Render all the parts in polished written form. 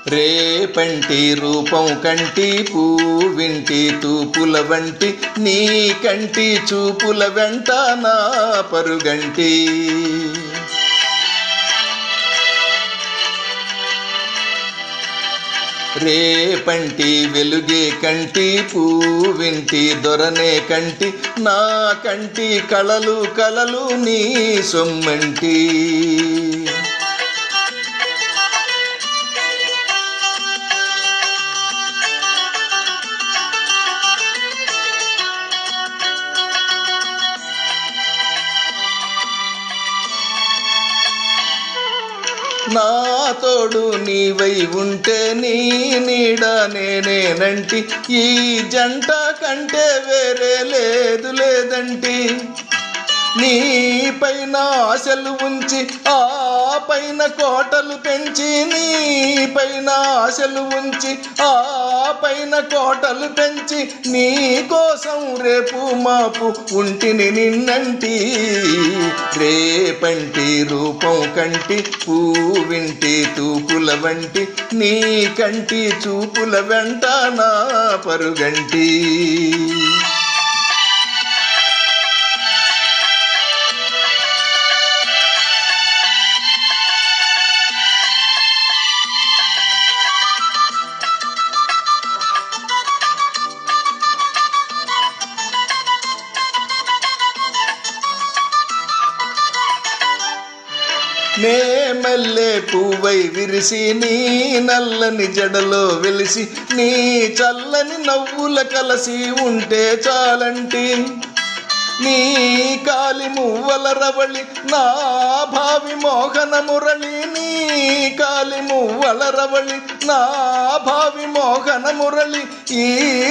రేపంటి రూపం కంటి పూవింటి తూపుల వంటి నీ కంటి చూపుల వెంట నా పరుగంటి. రేపంటి వెలుగే కంటి పూవింటి దొరనే కంటి నా కంటి కళలు కలలు నీ సొమ్మంటి. నా తోడు నీవై ఉంటే నీ నీడ నేనేనంటి ఈ జంట కంటే వేరే లేదు లేదంటి. నీ పైన ఆశలు ఉంచి ఆ పైన కోటలు పెంచి నీ పైన ఆశలు ఉంచి ఆ పైన కోటలు పెంచి నీ కోసం రేపు మాపు ఉంటిని నిన్నంటి. రేపంటి రూపం కంటి పూవింటి తూపుల వంటి నీ కంటి చూపుల వెంట నా పరుగంటి. నే మల్లె పువ్వై విరిసి నీ నల్లని జడలో వెలిసి నీ చల్లని నవ్వుల కలసి ఉంటే చాలంటి. నీ కాలి మువ్వల రవళి నా భావి మోహన మురళి నీ కాలి మువ్వల రవళి నా భావి మోహన మురళి ఈ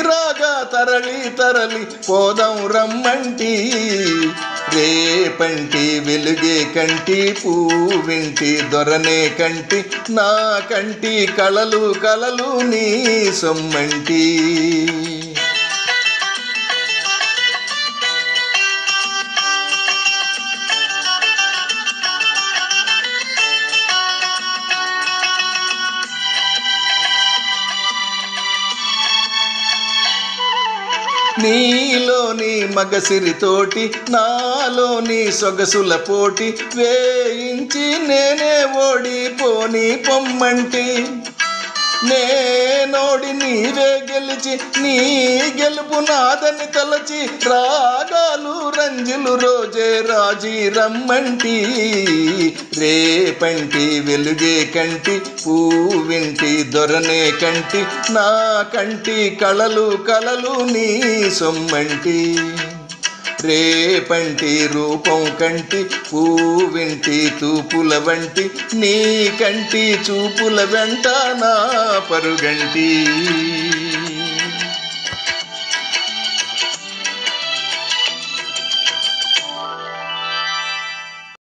రాగా తరలి తరలి పోదాం రమ్మంటి. రేపంటి వెలుగే కంటి పూవింటి దొరనే కంటి నా కంటి కళలు కలలు నీ సొమ్మంటి. నీలోని మగసిరితోటి నాలోని సొగసుల పోటి వేయించి నేనే ఓడిపోని పొమ్మంటి. నేనోడి నీవే గెలిచి నీ గెలుపు నాదని తలచి రాగాలు రంజులు రోజే రాజీ రమ్మంటి. రేపంటి వెలుగే కంటి పూవింటి దొరనే కంటి నా కంటి కళలు కలలు నీ సొమ్మంటి. రేపంటి రూపం కంటి పూవింటి తూపుల వంటి నీ కంటి చూపుల వెంట నా పరుగంటి.